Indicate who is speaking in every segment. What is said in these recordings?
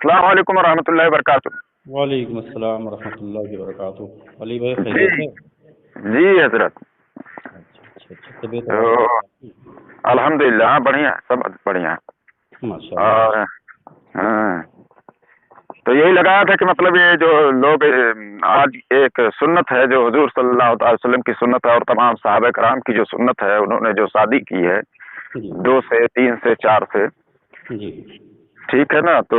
Speaker 1: السلام علیکم ورحمۃ اللہ وبرکاتہ۔
Speaker 2: وعلیکم السلام ورحمۃ اللہ وبرکاتہ۔ علی بھائی
Speaker 1: جی
Speaker 2: خیریت ہے؟
Speaker 1: جی حضرت،
Speaker 2: اچھا طبیعت
Speaker 1: تو الحمد للہ بڑھیا، سب بڑھیا۔
Speaker 2: ماشاء اللہ۔
Speaker 1: اور ہاں، تو یہی لگایا تھا کہ مطلب یہ جو لوگ آج ایک سنت ہے جو حضور صلی اللہ تعالی وسلم کی سنت ہے اور تمام صحابہ کرام کی جو سنت ہے، انہوں نے جو شادی کی ہے
Speaker 2: جی
Speaker 1: 2 سے 3 سے 4 سے،
Speaker 2: جی
Speaker 1: ٹھیک ہے نا؟ تو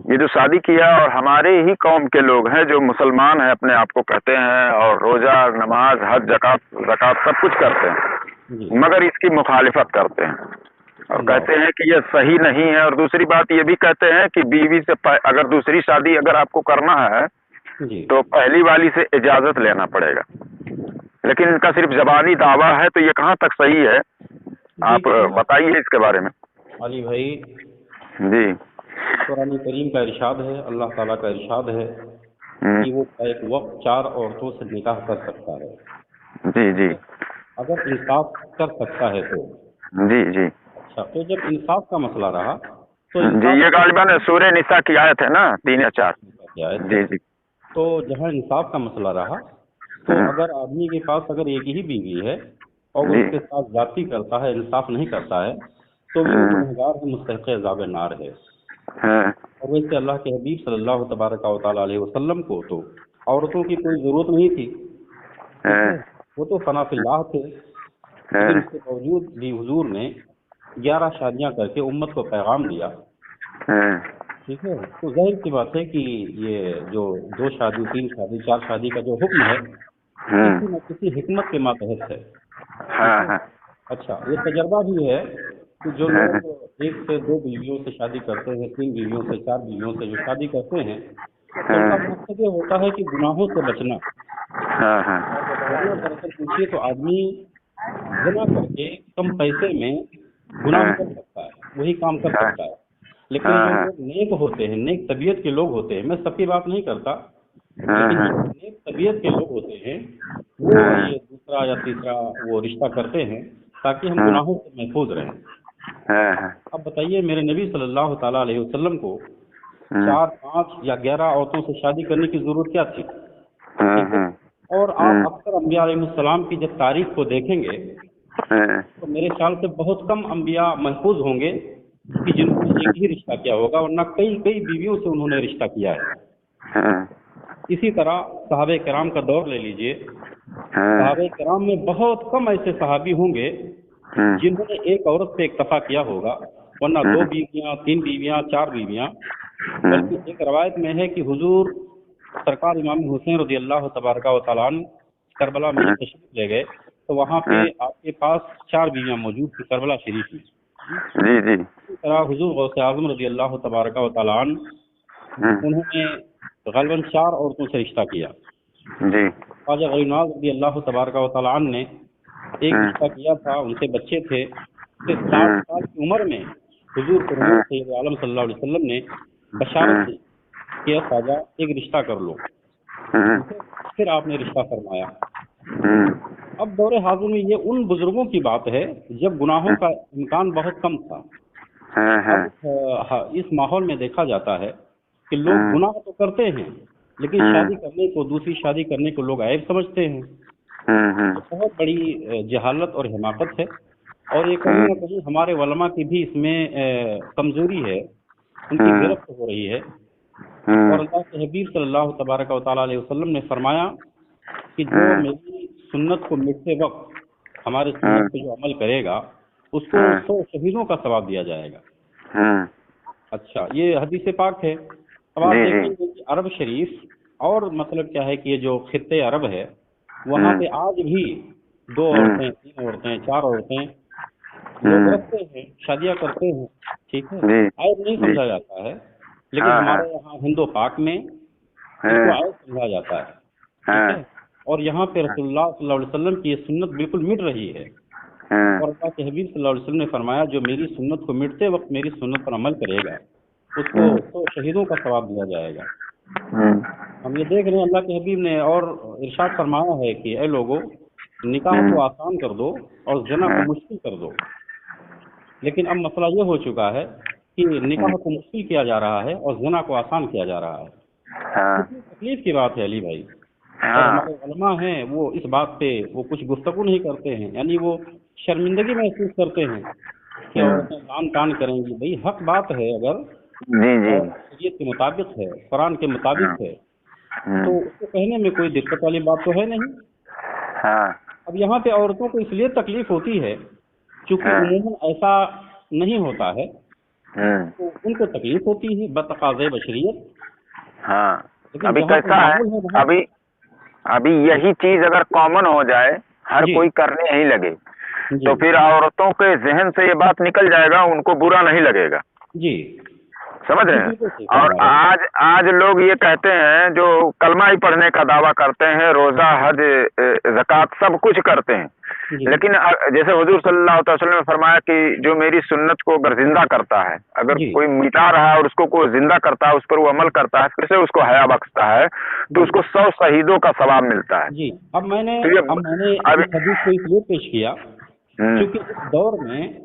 Speaker 1: یہ جو شادی کیا اور ہمارے ہی قوم کے لوگ ہیں جو مسلمان ہیں، اپنے آپ کو کہتے ہیں، اور روزہ، نماز، حج، زکوٰۃ سب کچھ کرتے ہیں،
Speaker 2: جی
Speaker 1: مگر اس کی مخالفت کرتے ہیں اور
Speaker 2: اللہ
Speaker 1: کہتے ہیں کہ یہ صحیح نہیں ہے۔ اور دوسری بات یہ بھی کہتے ہیں کہ بیوی سے اگر دوسری شادی اگر آپ کو کرنا ہے
Speaker 2: جی
Speaker 1: تو پہلی والی سے اجازت لینا پڑے گا، لیکن ان کا صرف زبانی دعویٰ ہے، تو یہ کہاں تک صحیح ہے؟ آپ
Speaker 2: دیکھیے
Speaker 1: بتائیے اس کے بارے میں۔
Speaker 2: علی بھائی،
Speaker 1: جی
Speaker 2: قرآن کریم کا ارشاد ہے، اللہ تعالیٰ کا ارشاد ہے
Speaker 1: ہم،
Speaker 2: کہ وہ ایک وقت 4 عورتوں سے نکاح کر سکتا ہے،
Speaker 1: جی جی
Speaker 2: اگر انصاف کر سکتا ہے تو۔
Speaker 1: جی جی
Speaker 2: اچھا، تو جب انصاف کا مسئلہ رہا تو
Speaker 1: جی،
Speaker 2: انصاف
Speaker 1: یہ غالباً سورہ نساء کی آیت ہے نا، 3 یا 4۔
Speaker 2: کی آیت ہے۔
Speaker 1: جی جی
Speaker 2: تو جہاں انصاف کا مسئلہ رہا تو اگر آدمی کے پاس اگر ایک ہی بیوی ہے اور وہ
Speaker 1: جی
Speaker 2: اس کے ساتھ زیادتی کرتا ہے، انصاف نہیں کرتا ہے، تو بھی وہ گنہگار ہے، مستحق عذاب نار ہے۔
Speaker 1: ہاں
Speaker 2: اور ویسے اللہ کے حبیب صلی اللہ تبارک و تعالیٰ علیہ وسلم کو تو عورتوں کی کوئی ضرورت نہیں تھی، ٹھیک ہے، وہ تو فنا فی اللہ تھے، لیکن اس کے باوجود بھی حضور نے 11 شادیاں کر کے امت کو پیغام دیا، ٹھیک ہے۔ تو ظاہر سی بات ہے کہ یہ جو 2 شادی، 3 شادی، 4 شادی کا جو حکم ہے کسی نہ کسی حکمت کے ماتحت ہے، ٹھیک ہے۔ اچھا، یہ تجربہ بھی ہے کہ جو لوگ 1 سے 2 بیویوں سے شادی کرتے ہیں، 3 بیویوں سے، 4 بیویوں سے جو شادی کرتے ہیں، تو ان کا مقصد یہ ہوتا ہے کہ گناہوں سے بچنا۔ ورنہ دراصل پوچھیے تو آدمی زنا کر کے کم پیسے میں گناہ کر سکتا ہے، وہی کام کر سکتا ہے، لیکن جو لوگ نیک ہوتے ہیں، نیک طبیعت کے لوگ ہوتے ہیں، میں سب کی بات نہیں کرتا، لیکن جو نیک طبیعت کے لوگ ہوتے ہیں وہ یہ دوسرا یا تیسرا وہ رشتہ کرتے ہیں تاکہ ہم گناہوں سے محفوظ رہیں۔ اب بتائیے، میرے نبی صلی اللہ تعالیٰ علیہ وسلم کو 4، 5 یا 11 عورتوں سے شادی کرنے کی ضرورت کیا تھی؟ ٹھیک ہے۔ اور آپ اکثر انبیاء علیہ السلام کی جب تاریخ کو دیکھیں گے تو میرے خیال سے بہت کم انبیاء محفوظ ہوں گے کہ جنہوں نے ایک ہی رشتہ کیا ہوگا، ورنہ کئی کئی بیویوں سے انہوں نے رشتہ کیا ہے۔ اسی طرح صحابہ کرام کا دور لے لیجئے، صحابہ کرام میں بہت کم ایسے صحابی ہوں گے جنہوں نے ایک عورت سے اکتفا کیا ہوگا، ورنہ 2 بیویاں، 3 بیویاں، 4 بیویاں۔ بلکہ ایک روایت میں ہے کہ حضور سرکار امام حسین رضی اللہ تبارک و تعالیٰ عنہ کربلا میں جب تشریف لے گئے تو وہاں پہ آپ کے پاس 4 بیویاں موجود تھیں کربلا شریف میں۔
Speaker 1: جی جی
Speaker 2: اسی طرح حضور غوث اعظم رضی اللہ تبارک و تعالیٰ عنہ، انہوں نے غالباً 4 عورتوں سے رشتہ کیا۔
Speaker 1: جی
Speaker 2: خواجہ غریب نواز رضی اللہ تبارک و تعالیٰ عنہ نے ایک رشتہ کیا تھا، ان سے بچے تھے، پھر 60 سال کی عمر میں حضور پر حضور سید عالم صلی اللہ علیہ وسلم نے بشارت دی کہ اے خواجہ ایک رشتہ کر لو، ٹھیک ہے؟ پھر آپ نے رشتہ فرمایا۔ اب دور حاضر میں یہ ان بزرگوں کی بات ہے جب گناہوں کا امکان بہت کم تھا۔ اب اس ماحول میں دیکھا جاتا ہے کہ لوگ گناہ تو کرتے ہیں لیکن شادی کرنے کو، دوسری شادی کرنے کو لوگ عیب سمجھتے ہیں۔ یہ بہت بڑی جہالت اور حماقت ہے، اور یہ کہیں نہ کہیں ہمارے علماء کی بھی اس میں کمزوری ہے، ان کی گرفت ہو رہی ہے۔ اور اللہ کے حبیب صلی اللہ تبارک و تعالیٰ علیہ وسلم نے فرمایا کہ جو میری سنت کو مٹتے وقت ہمارے سنت پہ جو عمل کرے گا اس کو 100 شہیدوں کا ثواب دیا جائے گا۔ اچھا، یہ حدیث پاک ہے۔ اب آپ دیکھیں گے کہ عرب شریف اور مطلب کیا ہے کہ یہ جو خطے عرب ہے وہاں پہ آج بھی 2 عورتیں، 3 عورتیں، 4 عورتیں لوگ رکھتے ہیں، شادیاں کرتے ہیں، ٹھیک ہے، عیب نہیں سمجھا جاتا ہے، لیکن ہمارے یہاں ہندو پاک میں اس کو عیب سمجھا جاتا ہے، ٹھیک ہے۔ اور یہاں پہ رسول اللہ صلی اللہ علیہ وسلم کی یہ سنت بالکل مٹ رہی ہے، اور اللہ کے حبیب صلی اللہ علیہ وسلم نے فرمایا جو میری سنت کو مٹتے وقت میری سنت پر عمل کرے گا اس کو 100 شہیدوں کا ثواب دیا جائے گا۔ ہم یہ دیکھ رہے ہیں اللہ کے حبیب نے اور ارشاد فرمایا ہے کہ اے لوگوں، نکاح کو آسان کر دو اور زنا کو مشکل کر دو، لیکن اب مسئلہ یہ ہو چکا ہے कि निकाह को मुश्किल किया जा रहा है और ज़िना को आसान किया जा रहा है।
Speaker 1: हाँ
Speaker 2: कितनी तकलीफ की बात है अली भाई। और
Speaker 1: हाँ
Speaker 2: हमारे उलमा हैं वो इस बात पे वो कुछ गुफ्तगू नहीं करते हैं, यानी वो शर्मिंदगी महसूस करते हैं कि औरतें लान तान करेंगी। भाई हक बात है, अगर
Speaker 1: जी जी
Speaker 2: और शरीयत के मुताबिक है, कुरान के मुताबिक है, तो
Speaker 1: हम्म,
Speaker 2: उसको कहने में कोई दिक्कत वाली बात तो है नहीं।
Speaker 1: हाँ
Speaker 2: अब यहाँ पे औरतों को इसलिए तकलीफ होती है क्योंकि
Speaker 1: हाँ
Speaker 2: उमूमन ऐसा नहीं होता है,
Speaker 1: हम्म,
Speaker 2: तो उनको तकलीफ होती है बतकाज़े बशरियत।
Speaker 1: हाँ।
Speaker 2: लेकिन
Speaker 1: अभी
Speaker 2: जहाँ पे
Speaker 1: कैसा है,
Speaker 2: मामूल है वहाँ
Speaker 1: अभी अभी यही चीज अगर कॉमन हो जाए, हर
Speaker 2: जी
Speaker 1: कोई करने ही लगे,
Speaker 2: जी
Speaker 1: तो फिर औरतों के जहन से ये बात निकल जाएगा, उनको बुरा नहीं लगेगा।
Speaker 2: जी
Speaker 1: समझ रहे
Speaker 2: जी,
Speaker 1: हैं।
Speaker 2: बिल्कुल सही
Speaker 1: और
Speaker 2: फरमा रहे हैं।
Speaker 1: आज आज लोग ये कहते हैं, जो कलमा ही पढ़ने का दावा करते हैं, रोजा हज ज़कात सब कुछ करते हैं,
Speaker 2: जी
Speaker 1: लेकिन जैसे हुजूर सल्लल्लाहु अलैहि वसल्लम ने फरमाया कि जो मेरी सुन्नत को अगर जिंदा करता है, अगर
Speaker 2: जी
Speaker 1: कोई मिटा रहा है और उसको कोई जिंदा करता है, उस पर वो अमल करता है, फिर से उसको हया बख्शता है, तो
Speaker 2: जी
Speaker 1: उसको 100 शहीदों का सवाब मिलता है।
Speaker 2: जी। अब मैंने
Speaker 1: तो ये अब
Speaker 2: इस हदीस को इसलिए पेश किया
Speaker 1: हम्म,
Speaker 2: क्योंकि इस दौर में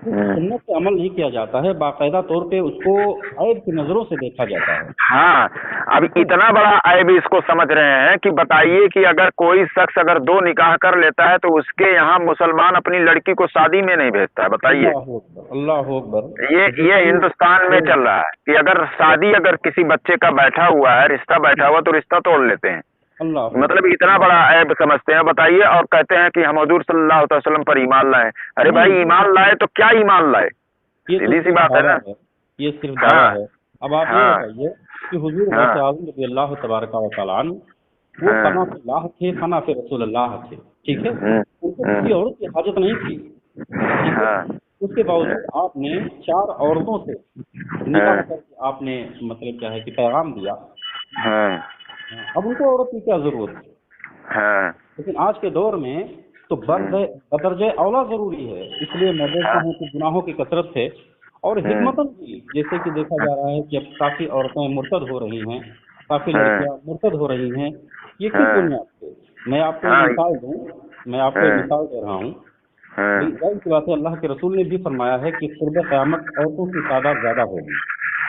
Speaker 2: उस
Speaker 1: हम्म।
Speaker 2: सुन्नत पे अमल नहीं किया जाता है, बाकायदा तौर पे उसको ऐब की नज़रों से देखा जाता है।
Speaker 1: हाँ, अब इतना बड़ा ऐब इसको समझ रहे हैं कि बताइए कि अगर कोई शख्स अगर 2 निकाह कर लेता है, तो उसके यहाँ मुसलमान अपनी लड़की को शादी में नहीं भेजता है, बताइए।
Speaker 2: अल्लाह अकबर, अल्लाह अकबर।
Speaker 1: ये हिंदुस्तान में चल रहा है कि अगर शादी अगर किसी बच्चे का बैठा हुआ है, रिश्ता बैठा हुआ, तो रिश्ता तोड़ लेते हैं।
Speaker 2: अल्लाह
Speaker 1: मतलब
Speaker 2: अकबर।
Speaker 1: इतना बड़ा ऐब समझते हैं, बताइए। और कहते हैं कि हम हुजूर सल्लल्लाहु अलैहि वसल्लम पर ईमान लाए। अरे
Speaker 2: नहीं,
Speaker 1: भाई, ईमान लाए तो क्या ईमान लाए,
Speaker 2: ये तो
Speaker 1: सीधी सी
Speaker 2: सिर्फ
Speaker 1: बात है
Speaker 2: दावा
Speaker 1: ना।
Speaker 2: है, ये सिर्फ दावा
Speaker 1: हाँ
Speaker 2: है। अब आप ये
Speaker 1: हाँ
Speaker 2: बताइए कि हुजूर गौसे
Speaker 1: हाँ
Speaker 2: आज़म रज़ी अल्लाह तबारक व तआला अन्हु वो
Speaker 1: हाँ
Speaker 2: फना फिल्लाह थे, फना फिर रसूलुल्लाह थे, ठीक है। उनको किसी
Speaker 1: हम्म,
Speaker 2: औरत की हाजत नहीं थी, ठीक है।
Speaker 1: हाँ
Speaker 2: उसके बावजूद आपने 4 औरतों से निकाह
Speaker 1: हाँ
Speaker 2: करके आपने मतलब क्या है कि पैगाम दिया।
Speaker 1: हाँ
Speaker 2: अब उनको औरत की क्या जरूरत है।
Speaker 1: हाँ
Speaker 2: लेकिन आज के दौर में तो बदरजे औला जरूरी है। इसलिए मैं देखता
Speaker 1: हाँ
Speaker 2: हूँ कि गुनाहों की कसरत है और हिकमतन भी, जैसे कि देखा जा रहा है कि अब काफ़ी औरतें मुर्तद हो रही हैं, काफ़ी
Speaker 1: हाँ
Speaker 2: लड़कियां मुर्तद हो रही हैं। ये किस
Speaker 1: हाँ
Speaker 2: बुनियाद पे? मैं आपको एक
Speaker 1: हाँ
Speaker 2: मिसाल दूँ, मैं आपको एक
Speaker 1: हाँ
Speaker 2: मिसाल दे रहा हूँ।
Speaker 1: हाँ
Speaker 2: भाई जाहिर सी बात है, अल्लाह के रसूल ने भी फरमाया है कि क़ुर्ब क़यामत औरतों की तादाद ज़्यादा होगी,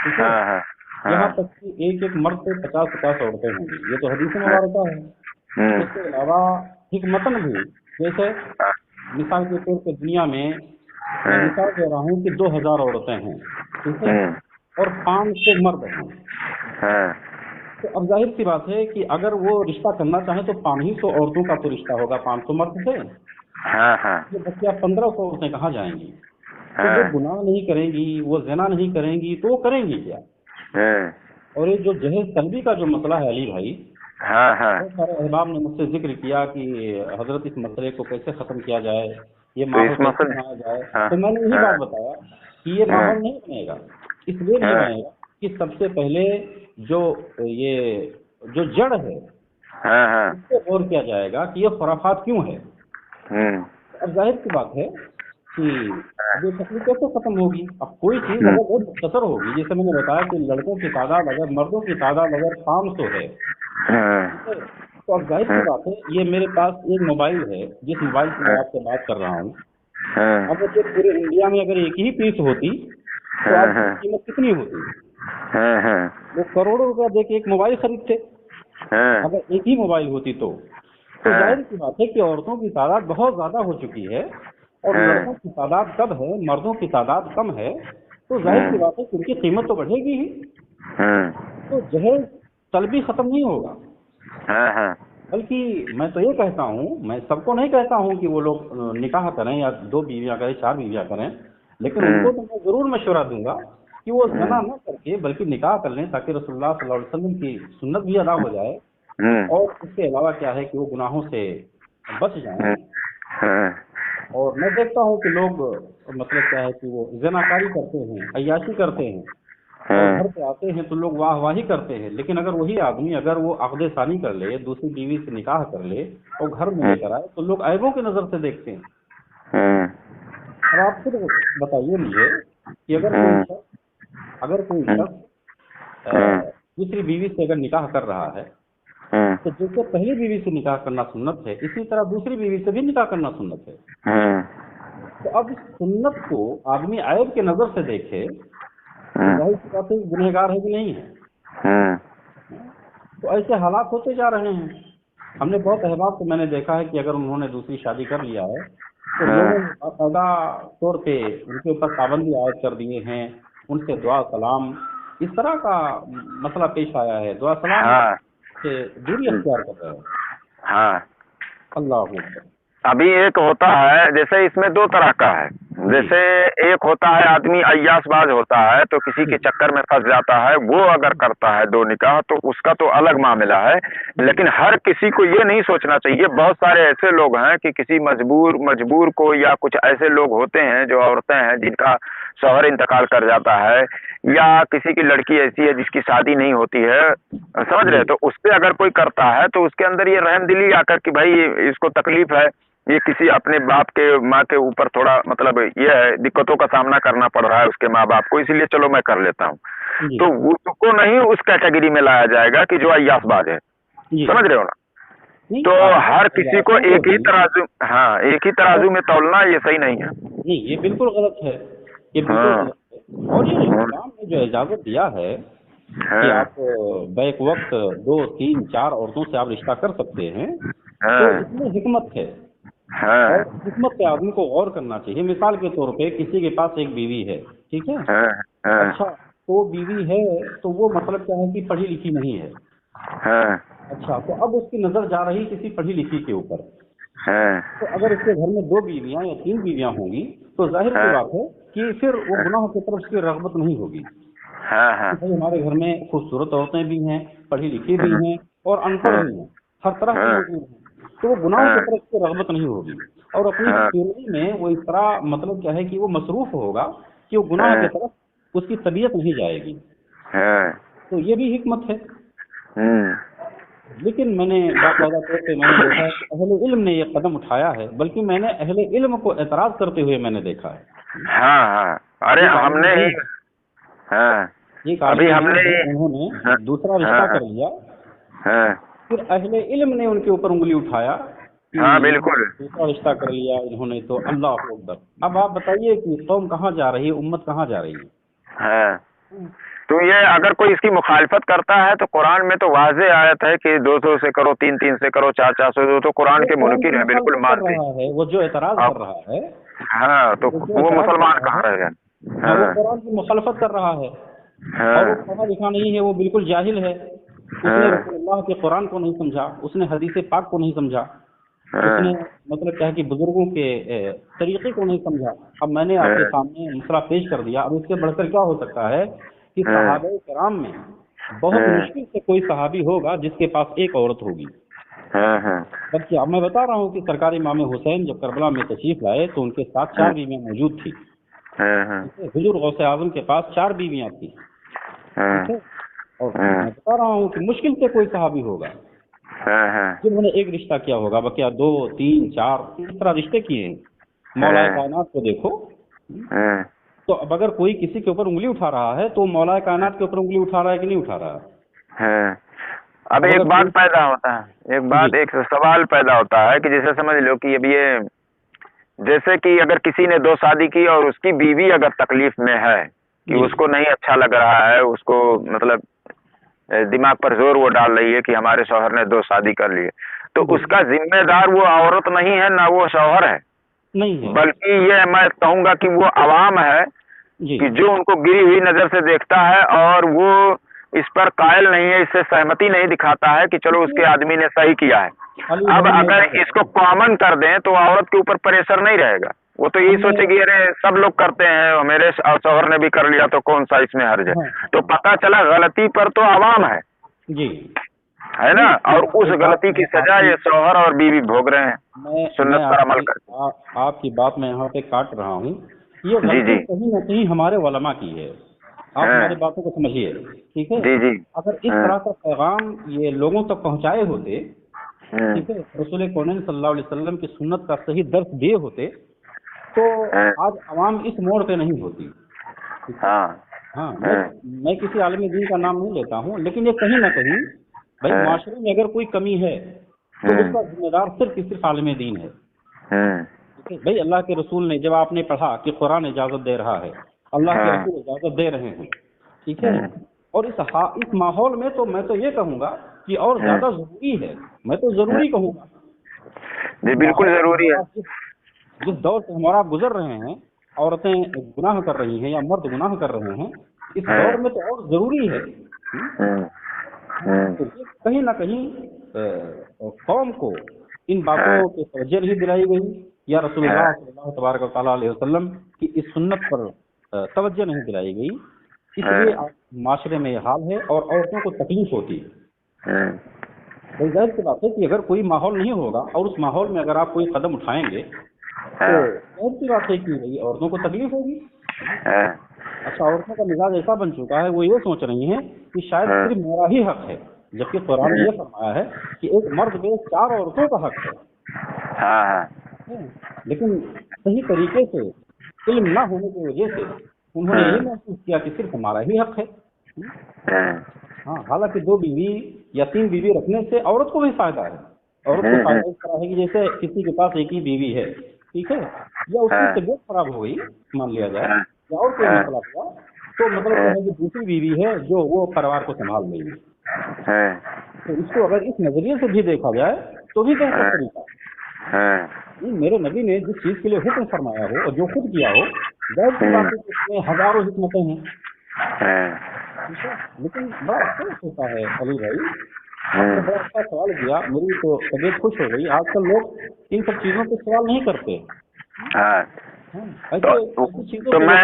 Speaker 2: ठीक है।
Speaker 1: हाँ
Speaker 2: यहाँ
Speaker 1: हाँ
Speaker 2: तक कि एक एक मर्द पे 50-50 औरतें होंगी, ये तो हदीस मुबारका है।
Speaker 1: हम्म,
Speaker 2: इसके अलावा हिकमतन भी, जैसे मिसाल के तौर पे दुनिया में मैं मिसाल दे रहा हूँ कि 2000 औरतें हैं, ठीक है, और 500 मर्द हैं।
Speaker 1: हाँ
Speaker 2: तो अब जाहिर सी बात है कि अगर वो रिश्ता करना चाहें तो 500 औरतों का तो रिश्ता होगा 500 मर्द से।
Speaker 1: हाँ हाँ
Speaker 2: ये बच्चियाँ 1500 औरतें कहाँ जाएंगी। तो वो
Speaker 1: हाँ
Speaker 2: गुनाह नहीं करेंगी, वो ज़िना नहीं करेंगी, तो वो करेंगी क्या। और ये जो जहेज तलबी का जो मसला है अली भाई,
Speaker 1: हाँ हाँ।
Speaker 2: बहुत सारे अहबाब ने मुझसे जिक्र किया कि हजरत इस मसले को कैसे ख़त्म किया जाए, ये
Speaker 1: तो
Speaker 2: माहौल
Speaker 1: इस
Speaker 2: कैसे
Speaker 1: मसले
Speaker 2: बनाया जाए।
Speaker 1: हाँ
Speaker 2: तो मैंने यही
Speaker 1: हाँ
Speaker 2: बात बताया कि ये
Speaker 1: हाँ
Speaker 2: माहौल नहीं बनेगा, इसलिए नहीं
Speaker 1: हाँ
Speaker 2: बनेगा कि सबसे पहले जो ये जो जड़ है
Speaker 1: हाँ हाँ
Speaker 2: उस पर गौर किया जाएगा कि ये खुराफात क्यों है।
Speaker 1: हम्म,
Speaker 2: अब जाहिर सी बात है कि अब ये तकलीफ कैसे खत्म होगी। अब कोई चीज़
Speaker 1: हम्म,
Speaker 2: अगर बहुत मुख्तसर होगी, जैसे मैंने बताया कि लड़कों की तादाद अगर मर्दों की तादाद अगर 500 है, ठीक
Speaker 1: हाँ
Speaker 2: है, तो अब जाहिर सी
Speaker 1: हाँ
Speaker 2: बात है, ये मेरे पास एक मोबाइल है जिस मोबाइल से मैं आपसे बात कर रहा हूँ।
Speaker 1: हाँ
Speaker 2: अगर ये पूरे इंडिया में अगर एक ही पीस होती तो आज इसकी कीमत कितनी होती।
Speaker 1: हाँ हाँ
Speaker 2: लोग करोड़ों रुपया दे के एक मोबाइल खरीदते
Speaker 1: हाँ
Speaker 2: अगर एक ही मोबाइल होती तो जाहिर सी बात है कि औरतों की तादाद बहुत ज़्यादा हो चुकी है और लड़कों की तादाद कम है, मर्दों की तादाद कम है। तो जाहिर सी बात है कि उनकी कीमत तो बढ़ेगी ही। तो जहेज तलबी ख़त्म नहीं होगा, बल्कि मैं तो ये कहता हूँ, मैं सबको नहीं कहता हूँ कि वो लोग निकाह करें या 2 बीवियाँ करें, 4 बीवियाँ करें, लेकिन उनको तो मैं ज़रूर मशवरा दूंगा कि वो ज़ना न करके बल्कि निकाह कर लें, ताकि रसूलुल्लाह सल्लल्लाहु अलैहि वसल्लम की सुन्नत भी अदा हो जाए और इसके अलावा क्या है कि वो गुनाहों से बच जाएं। और मैं देखता हूँ कि लोग मतलब क्या है कि वो ज़नाकारी करते हैं, अय्याशी करते हैं और घर पे आते हैं तो लोग वाहवाही करते हैं। लेकिन अगर वही आदमी अगर वो अक़द सानी कर ले, दूसरी बीवी से निकाह कर ले और घर में लेकर आए तो लोग ऐबों की नज़र से देखते हैं। अब आप खुद बताइए मुझे कि अगर कोई शख्स दूसरी बीवी से अगर निकाह कर रहा है तो जैसे पहली बीवी से निकाह करना सुन्नत है, इसी तरह दूसरी बीवी से भी निकाह करना सुन्नत है। तो अब इस सुन्नत को आदमी ऐब के नजर से देखे तो जाहिर सी बात है गुनहगार है कि नहीं है। तो ऐसे हालात होते जा रहे हैं। हमने बहुत अहबाब को मैंने देखा है कि अगर उन्होंने दूसरी शादी कर लिया है तो लोगों ने बाकायदा तौर पे उनके ऊपर पाबंदी आयद कर दिए हैं, उनसे दुआ सलाम इस तरह का मसला पेश आया है, दुआ सलाम से दूरी अख्तियार कर रहे हैं।
Speaker 1: हाँ,
Speaker 2: अल्लाह अकबर।
Speaker 1: अभी एक होता है, जैसे इसमें दो तरह का है। जैसे एक होता है आदमी अय्यासबाज होता है तो किसी के चक्कर में फंस जाता है, वो अगर करता है दो निकाह तो उसका तो अलग मामला है। लेकिन हर किसी को ये नहीं सोचना चाहिए। बहुत सारे ऐसे लोग हैं कि किसी मजबूर को, या कुछ ऐसे लोग होते हैं जो औरतें हैं जिनका शौहर इंतकाल कर जाता है, या किसी की लड़की ऐसी है जिसकी शादी नहीं होती है, समझ रहे, तो उस पे अगर कोई करता है तो उसके अंदर ये रहमदिली आकर कि भाई इसको तकलीफ है, ये किसी अपने बाप के माँ के ऊपर थोड़ा मतलब ये है, दिक्कतों का सामना करना पड़ रहा है उसके माँ बाप को, इसीलिए चलो मैं कर लेता हूँ, तो उसको नहीं उस कैटेगरी में लाया जाएगा कि जो अय्यासबाज है। समझ रहे हो ना? तो हर किसी को एक ही तराजू, हाँ, एक ही तराजू में तौलना ये सही नहीं है।
Speaker 2: नहीं, ये बिल्कुल गलत है, ये बिल्कुल गलत है। और ये इस्लाम ने जो इजाजत दिया है कि आप बैक वक्त 2, 3, 4 औरतों से आप रिश्ता कर सकते हैं, तो इसमें हिकमत है। और हिकमत पे आदमी को गौर करना चाहिए। मिसाल के तौर पे किसी के पास एक बीवी है, ठीक है, अच्छा, तो बीवी है तो वो मतलब क्या है कि पढ़ी लिखी नहीं है, अच्छा, तो अब उसकी नजर जा रही किसी पढ़ी लिखी के ऊपर, तो अगर उसके घर में 2 बीवियां या 3 बीवियां होंगी तो जाहिर सी बात है कि फिर वो गुनाह की तरफ उसकी रगबत नहीं होगी। भाई हमारे घर में खूबसूरत औरतें भी हैं, पढ़ी लिखी भी हैं और अनपढ़ भी हैं, हर तरह के मौजूद हैं, तो वो गुनाह की तरफ उसकी रगबत नहीं होगी और अपनी फिरनी में वो इस तरह मतलब क्या है कि वो मसरूफ होगा कि वो गुनाह की तरफ उसकी तबीयत नहीं जाएगी। तो ये भी हिकमत है। लेकिन मैंने बाकायदा तौर पे मैंने देखा है कि अहले इल्म ने ये कदम उठाया है, बल्कि मैंने अहले इल्म को एतराज करते हुए मैंने देखा है।
Speaker 1: अरे हमने ही
Speaker 2: अभी उन्होंने दूसरा रिश्ता कर लिया, फिर अहले इल्म ने उनके ऊपर उंगली उठाया कि
Speaker 1: बिल्कुल
Speaker 2: दूसरा रिश्ता कर लिया इन्होंने, तो अल्लाह अकबर। अब आप बताइए कि कौम कहाँ जा रही है, उम्मत कहाँ जा रही है?
Speaker 1: तो ये अगर कोई इसकी मुखालफत करता है तो कुरान में तो वाज़े आयत है कि 200 से करो, 300 से करो, 400 से, तो कुरान के मुनकिर है, बिल्कुल मानते
Speaker 2: हैं। वो जो एतराज कर रहा है,
Speaker 1: तो वो मुसलमान कहाँ रहेगा?
Speaker 2: वो कुरान की मुखालफत कर रहा है और वो पढ़ा लिखा नहीं है, वो बिल्कुल जाहिल है। उसने रसूलुल्लाह के कुरान को नहीं समझा, उसने हदीस पाक को नहीं समझा, उसने मतलब क्या है कि बुजुर्गों के तरीके को नहीं समझा। अब मैंने आपके सामने मसला पेश कर दिया, अब इससे बढ़कर क्या हो सकता है कि सहाबे किराम में बहुत मुश्किल से कोई सहाबी होगा जिसके पास एक औरत होगी। बल्कि अब मैं बता रहा हूँ कि सरकार इमाम हुसैन जब करबला में तशरीफ लाए तो उनके साथ 4 बीवियां मौजूद थी। हुजूर गौसे आजम के पास 4 बीवियां थी, और मैं बता रहा हूँ कि मुश्किल से कोई सहाबी होगा जिन्होंने एक रिश्ता किया होगा, बल्कि 2, 3, 4 इस तरह रिश्ते किए हैं। मौला कायनात को देखो, तो अब अगर कोई किसी के ऊपर उंगली उठा रहा है तो मौला कायनात के ऊपर उंगली उठा रहा है कि नहीं उठा रहा है?
Speaker 1: अब एक बात पैदा होता है, एक सवाल पैदा होता है कि जैसे समझ लो कि अब ये जैसे कि अगर किसी ने 2 शादी की और उसकी बीवी अगर तकलीफ में है कि उसको नहीं अच्छा लग रहा है, उसको मतलब दिमाग पर जोर वो डाल रही है कि हमारे शौहर ने 2 शादी कर लिए, तो उसका जिम्मेदार वो औरत नहीं है ना वो शौहर है,
Speaker 2: नहीं है,
Speaker 1: बल्कि ये मैं कहूंगा कि वो अवाम है कि जो उनको गिरी हुई नजर से देखता है और वो इस पर कायल नहीं है, इससे सहमति नहीं दिखाता है कि चलो उसके आदमी ने सही किया है। अब अगर इसको कॉमन कर दें तो औरत के ऊपर प्रेशर नहीं रहेगा, वो तो यही सोचेगी अरे सब लोग करते हैं, मेरे शौहर ने भी कर लिया तो कौन सा इसमें हर्ज है। तो पता चला गलती पर तो अवाम है जी, है ना, और उस गलती की सजा ये शौहर और बीवी भोग रहे हैं सुन्नत पर अमल कर।
Speaker 2: आपकी बात मैं यहाँ पे काट रहा हूँ, ये गलती कहीं न कहीं हमारे उलमा की है। आप हमारी बातों को समझिए, ठीक है? अगर इस तरह का पैगाम ये लोगों तक पहुँचाए होते, ठीक है, रसूल कौनैन सल्लल्लाहु अलैहि वसल्लम की सुन्नत का सही दर्स दिए होते तो आज अवाम इस मोड़ पे नहीं होती। मैं किसी आलिम दीन का नाम नहीं लेता हूँ, लेकिन ये कहीं ना कहीं भाई माशरे में अगर कोई कमी है तो उसका जिम्मेदार सिर्फ आलिम दीन है। भाई अल्लाह के रसूल ने, जब आपने पढ़ा कि कुरान इजाजत दे रहा है, अल्लाह के रसूल इजाजत दे रहे हैं, ठीक है, और इस माहौल में तो मैं तो ये कहूँगा कि और ज्यादा जरूरी है, मैं तो जरूरी कहूँगा
Speaker 1: जी, बिल्कुल जरूरी है।
Speaker 2: जिस दौर से हमारा आप गुजर रहे हैं, औरतें गुनाह कर रही हैं या मर्द गुनाह कर रहे हैं, इस दौर में तो और जरूरी है। तो ये कहीं ना कहीं कौम को इन बातों की तवज्जो नहीं दिलाई गई, या रसूलुल्लाह सल्लल्लाहु तबारक व तआला अलैहि वसल्लम की इस सुन्नत पर तवज्जो नहीं दिलाई गई, इसलिए माशरे में ये हाल है और औरतों को तकलीफ होती है। तो जाहिर सी बात है कि अगर कोई माहौल नहीं होगा और उस माहौल में अगर आप कोई कदम उठाएंगे तो जाहिर सी बात है कि भाई औरतों को तकलीफ होगी। अच्छा, औरतों का मिजाज ऐसा बन चुका है, वो ये सोच रही हैं कि शायद सिर्फ मेरा ही हक है, जबकि कुरान ने ये फरमाया है कि एक मर्द पे 4 औरतों का हक है। लेकिन सही तरीके से इल्म ना होने की वजह से उन्होंने ये महसूस किया कि सिर्फ हमारा ही हक है। हाँ, हालांकि 2 बीवी या 3 बीवी रखने से औरत को भी फायदा है। औरत को फायदा इस तरह है कि जैसे किसी के पास एक ही बीवी है, ठीक है, या उसकी तबीयत खराब हो गई मान लिया जाए, या और कोई मसला हुआ, तो मतलब क्या है कि दूसरी बीवी है जो वो परिवार को संभाल लेगी। तो इसको अगर इस नजरिए से भी देखा जाए तो भी बेहतर तरीका है। मेरे नबी ने जिस चीज के लिए हुक्म फरमाया हो और जो खुद किया हो, जाहिर सी बात है कि उसमें हजारों हिकमतें हैं। लेकिन बड़ा अफसोस होता है अली भाई, आपने बड़ा अच्छा सवाल किया, मेरी तो तबीयत खुश हो गई। आजकल लोग इन सब चीजों पे सवाल नहीं करते।
Speaker 1: तो मैं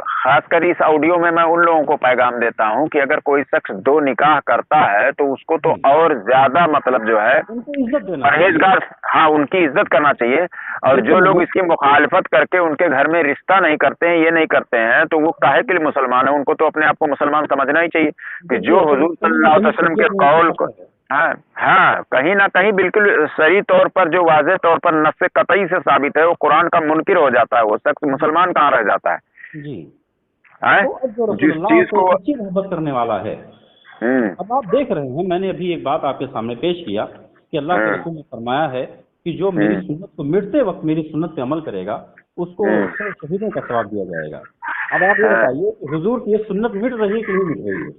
Speaker 1: खासकर इस ऑडियो में मैं उन लोगों को पैगाम देता हूं कि अगर कोई शख्स 2 निकाह करता है तो उसको तो और ज्यादा मतलब जो है परहेजगार, हाँ, उनकी इज्जत करना चाहिए। और जो लोग इसकी मुखालफत करके उनके घर में रिश्ता नहीं करते हैं, ये नहीं करते हैं, तो वो काहे के लिए मुसलमान है? उनको तो अपने आप को मुसलमान समझना ही चाहिए कि जो हुजूर सल्लल्लाहु अलैहि वसल्लम के कौल को, हाँ, कहीं ना कहीं बिल्कुल सही तौर पर जो वाज़ेह तौर पर नस्से कतई से साबित है, वो कुरान का मुनकिर हो जाता है, वो शख्स मुसलमान कहाँ रह जाता है जी।
Speaker 2: तो जिस चीज को अच्छी मोहब्बत करने वाला है, अब आप देख रहे हैं, मैंने अभी एक बात आपके सामने पेश किया कि अल्लाह के रसूल ने फरमाया है कि जो मेरी सुन्नत को मिटते वक्त मेरी सुन्नत पे अमल करेगा उसको 100 शहीदों का सवाब दिया जाएगा। अब आप ये बताइए कि हुजूर की ये सुन्नत मिट रही है कि नहीं मिट रही है?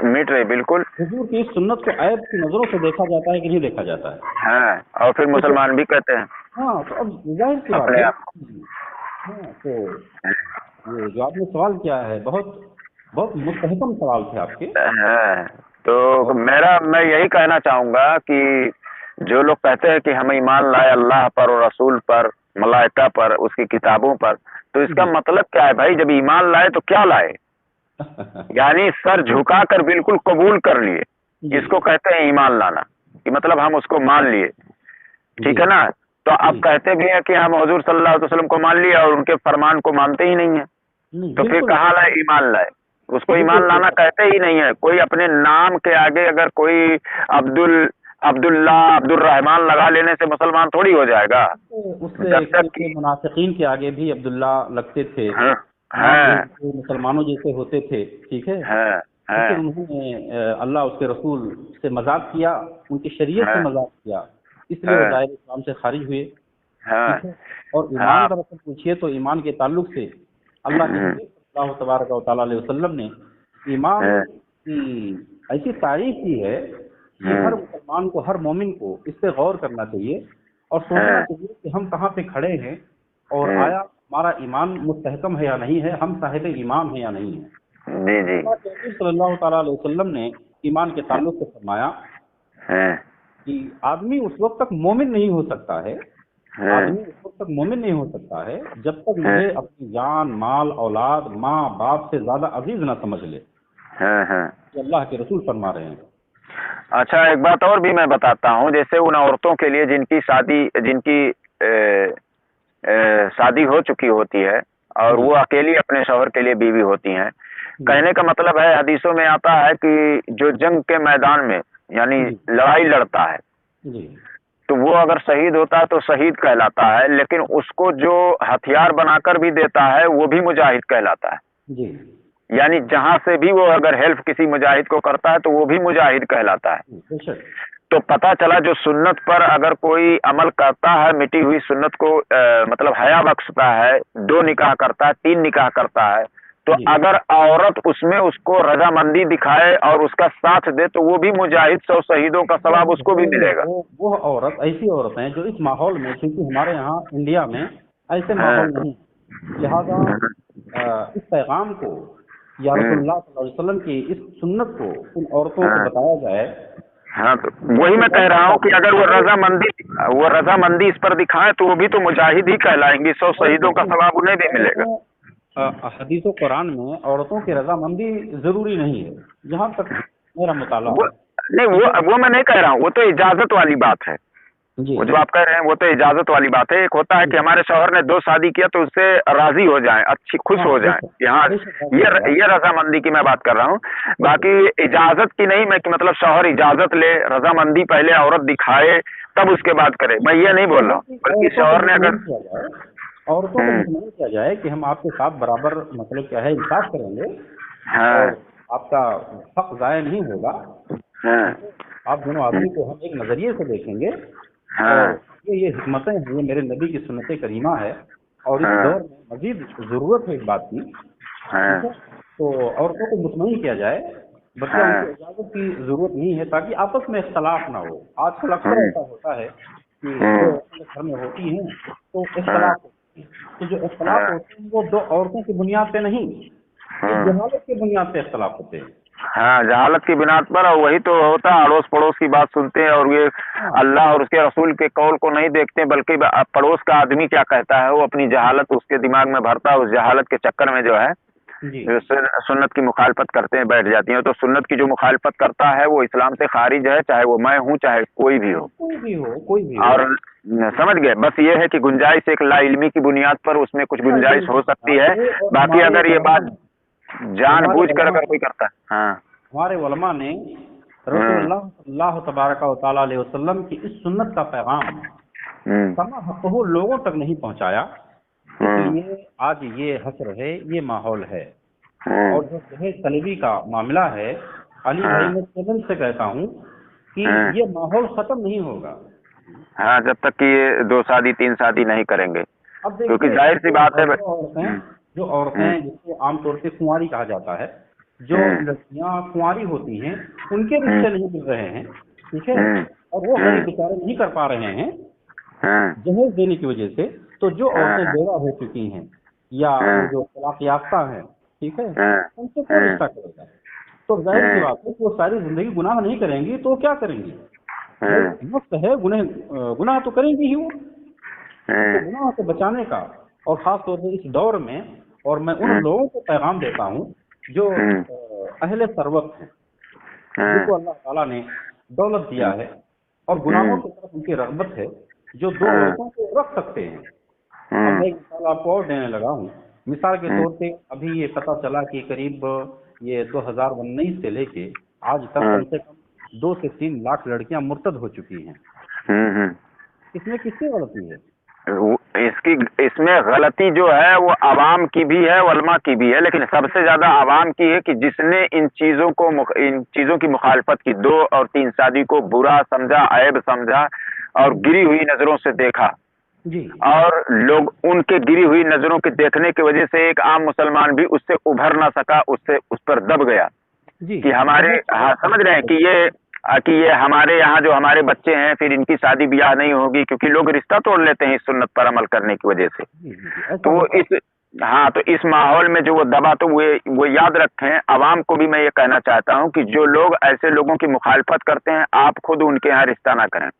Speaker 2: मिट रही, बिल्कुल। हुजूर की इस सुन्नत को ऐब की नजरों से देखा जाता है कि नहीं देखा जाता है?
Speaker 1: हाँ, और फिर मुसलमान भी कहते हैं।
Speaker 2: हाँ, तो अब जाहिर सी बात है। हाँ, तो ये जो आपने सवाल किया है बहुत बहुत मुस्तहकम सवाल थे आपके।
Speaker 1: तो मैं यही कहना चाहूंगा कि जो लोग कहते हैं कि हम ईमान लाए अल्लाह पर और रसूल पर, मलाइका पर, उसकी किताबों पर, तो इसका मतलब क्या है भाई? जब ईमान लाए तो क्या लाए? यानी सर झुकाकर बिल्कुल कबूल कर लिए, इसको कहते हैं ईमान लाना, कि मतलब हम उसको मान लिए, ठीक है ना? तो आप कहते भी हैं कि हम हुजूर सल्लल्लाहु अलैहि वसल्लम को मान लिया और उनके फरमान को मानते ही नहीं है, तो फिर कहाँ लाए ईमान लाए? उसको ईमान लाना कहते ही नहीं है। कोई अपने नाम के आगे अगर कोई अब्दुल्ला, अब्दुल रहमान लगा लेने से मुसलमान थोड़ी हो जाएगा।
Speaker 2: उससे मुनाफिकीन के आगे भी अब्दुल्ला लगते थे, मुसलमानों जैसे होते थे, ठीक है, उन्होंने अल्लाह उसके रसूल से मजाक किया, उनकी शरीयत से मजाक किया, इसलिए वो दायरे इस्लाम से खारिज हुए। और ईमान का मतलब पूछिए तो ईमान के ताल्लुक से अल्लाह के नबी सल्लल्लाहु तबारक व तआला अलैहि वसल्लम ने ईमान की ऐसी तारीफ की है कि हर मुसलमान को, हर मोमिन को इस पे गौर करना चाहिए और सोचना चाहिए कि हम कहाँ पे खड़े हैं और आया हमारा ईमान मुस्तहकम है या नहीं है, हम साहिब ईमान है या नहीं है। जी जी। सल्लल्लाहु तआला अलैहि वसल्लम ने ईमान के ताल्लुक से फरमाया कि आदमी उस वक्त तक मोमिन नहीं हो सकता है, आदमी उस वक्त तक मोमिन नहीं हो सकता है जब तक मुझे अपनी जान, माल, औलाद, माँ बाप से ज्यादा अजीज ना समझ ले। अल्लाह के रसूल फरमा रहे हैं।
Speaker 1: अच्छा, एक बात और भी मैं बताता हूँ, जैसे उन औरतों के लिए जिनकी शादी हो चुकी होती है और वो अकेली अपने शौहर के लिए बीवी होती हैं, कहने का मतलब है, हदीसों में आता है कि जो जंग के मैदान में यानी लड़ाई लड़ता है तो वो अगर शहीद होता है तो शहीद कहलाता है, लेकिन उसको जो हथियार बनाकर भी देता है वो भी मुजाहिद कहलाता है। यानी जहां से भी वो अगर हेल्प किसी मुजाहिद को करता है तो वो भी मुजाहिद कहलाता है। तो पता चला जो सुन्नत पर अगर कोई अमल करता है, मिटी हुई सुन्नत को मतलब हया बख्शता है, 2 निकाह करता है, 3 निकाह करता है, तो
Speaker 2: जी
Speaker 1: अगर औरत उसमें उसको रजामंदी दिखाए और उसका साथ दे तो वो भी मुजाहिद 100 शहीदों का सवाब उसको भी मिलेगा।
Speaker 2: वो औरत, ऐसी औरत हैं जो इस माहौल में, क्योंकि हमारे यहाँ इंडिया में ऐसे
Speaker 1: हाँ,
Speaker 2: माहौल नहीं, लिहाजा इस पैगाम को या रसूलुल्लाह सल्लल्लाहु अलैहि वसल्लम की इस सुन्नत को उन औरतों को बताया जाए।
Speaker 1: हाँ, तो वही मैं कह रहा हूँ कि अगर वो रजामंदी इस पर दिखाएं तो वो भी तो मुजाहिद ही कहलाएंगी, 100 शहीदों का सवाब उन्हें भी मिलेगा।
Speaker 2: हदीस और कुरान में औरतों की रजामंदी जरूरी नहीं है, जहाँ तक मेरा मुताला
Speaker 1: वो
Speaker 2: है।
Speaker 1: नहीं, वो मैं नहीं कह रहा हूँ, वो तो इजाजत वाली बात है।
Speaker 2: जी
Speaker 1: वो जो आप कह रहे हैं वो तो इजाजत वाली बात है। एक होता है कि हमारे शौहर ने 2 शादी किया तो उससे राजी हो जाएं, अच्छी खुश
Speaker 2: हाँ,
Speaker 1: हो जाएं, यहाँ ये रजामंदी की मैं बात कर रहा हूँ। बाकी इजाजत की नहीं, मैं कि मतलब शौहर इजाजत ले, रजामंदी पहले औरत दिखाए तब उसके बाद करे, मैं ये नहीं बोल रहा हूँ, बल्कि शौहर ने अगर
Speaker 2: औरतों को मुतमईन किया जाए कि हम आपके साथ बराबर, मतलब क्या है, इंसाफ करेंगे
Speaker 1: हाँ
Speaker 2: और आपका हक ज़ाया नहीं होगा।
Speaker 1: हाँ
Speaker 2: आप दोनों आदमी को हम एक नजरिए से देखेंगे
Speaker 1: हाँ
Speaker 2: और ये हिकमतें हैं, ये मेरे नबी की सुन्नत करीमा है और इस
Speaker 1: हाँ
Speaker 2: दौर में मजीद जरूरत है इस बात की।
Speaker 1: हाँ
Speaker 2: ठीक है, तो औरतों को मुतमईन किया जाए, बल्कि उनको इजाजत की जरूरत नहीं है, ताकि आपस में इख्तलाफ ना हो। आजकल अक्सर ऐसा होता है कि 2 औरतें घर में होती हैं तो इख्तलाफ होती है, तो जो इख्तलाफ होते हैं वो 2 औरतों की बुनियाद पे नहीं, एक जहालत की बुनियाद पे इख्तलाफ होते हैं।
Speaker 1: हाँ, जहालत की बिना पर, और वही तो होता है, अड़ोस पड़ोस की बात सुनते हैं और ये
Speaker 2: हाँ
Speaker 1: अल्लाह और उसके रसूल के कौल को नहीं देखते, बल्कि पड़ोस का आदमी क्या कहता है वो अपनी जहालत उसके दिमाग में भरता है, उस जहालत के चक्कर में जो है
Speaker 2: जी
Speaker 1: सुन्नत की मुखालफत करते हैं, बैठ जाती हैं। तो सुन्नत की जो मुखालफत करता है वो इस्लाम से खारिज है, चाहे वो मैं हूँ चाहे कोई भी हो।
Speaker 2: कोई भी हो, कोई भी हो।
Speaker 1: और समझ गए, बस ये है कि गुंजाइश एक लाइल्मी की बुनियाद पर उसमें कुछ गुंजाइश हो सकती है। बाकी अगर ये बात जानबूझ कर अगर कोई करता है, हाँ
Speaker 2: हमारे उलमा ने रसूलुल्लाह सल्लल्लाहु तबारक व तआला अलैहि वसल्लम की इस सुन्नत का पैगाम तमाम लोगों तक नहीं पहुंचाया, इसलिए आज ये हसर है, ये माहौल है। और जो दहेज तलबी का मामला है, अली भाई, मैं चैलेंज से कहता हूँ कि ये माहौल खत्म नहीं होगा।
Speaker 1: हाँ, जब तक कि ये 2 शादी 3 शादी नहीं करेंगे,
Speaker 2: अब
Speaker 1: क्योंकि
Speaker 2: देखिए,
Speaker 1: जाहिर सी बात है।
Speaker 2: जो औरतें जिसको आमतौर से कुंवारी कहा जाता है, जो लड़कियां कुंवारी होती हैं, उनके रिश्ते नहीं मिल रहे हैं, ठीक है, और वो गरीब बेचारे नहीं कर पा रहे हैं जहेज देने की वजह से, तो जो औरतें बेवा हो चुकी हैं या वो जो तलाक याफ्ता हैं, ठीक है, उनसे कौन रिश्ता करेगा? तो जाहिर सी बात है कि वो सारी जिंदगी गुनाह नहीं करेंगी तो क्या करेंगी? मुफ्त है, गुनाह तो करेंगी ही वो। तो गुनाह से बचाने का, और खास तौर से इस दौर में, और मैं उन लोगों को पैगाम देता हूँ जो अहले सरवत हैं, जिनको अल्लाह ताला ने दौलत दिया है और गुनाहों की तरफ उनकी रग़बत है, जो 2 औरतों को रख सकते हैं। अब मैं एक मिसाल आपको और देने लगा हूँ। मिसाल के तौर पे अभी ये पता चला कि करीब ये 2019 से लेके आज तक कम से कम 2 से 3 लाख लड़कियां मुर्तद हो चुकी हैं। इसमें किसकी गलती है?
Speaker 1: इसमें गलती जो है वो आवाम की भी है, उलमा की भी है, लेकिन सबसे ज्यादा आवाम की है कि जिसने इन चीजों की मुखालफत की, 2 और 3 शादी को बुरा समझा, ऐब समझा और गिरी हुई नजरों से देखा
Speaker 2: जी।
Speaker 1: और लोग उनके गिरी हुई नजरों के देखने की वजह से एक आम मुसलमान भी उससे उभर ना सका, उससे उस पर दब गया
Speaker 2: जी।
Speaker 1: कि हमारे, हाँ समझ रहे हैं कि ये हमारे यहाँ जो हमारे बच्चे हैं फिर इनकी शादी ब्याह नहीं होगी, क्योंकि लोग रिश्ता तोड़ लेते हैं इस सुन्नत पर अमल करने की वजह से। तो इस माहौल में जो वो दबा, तो वो याद रखें, आवाम को भी मैं ये कहना चाहता हूँ कि जो लोग ऐसे लोगों की मुखालफत करते हैं, आप खुद उनके यहाँ रिश्ता ना करें,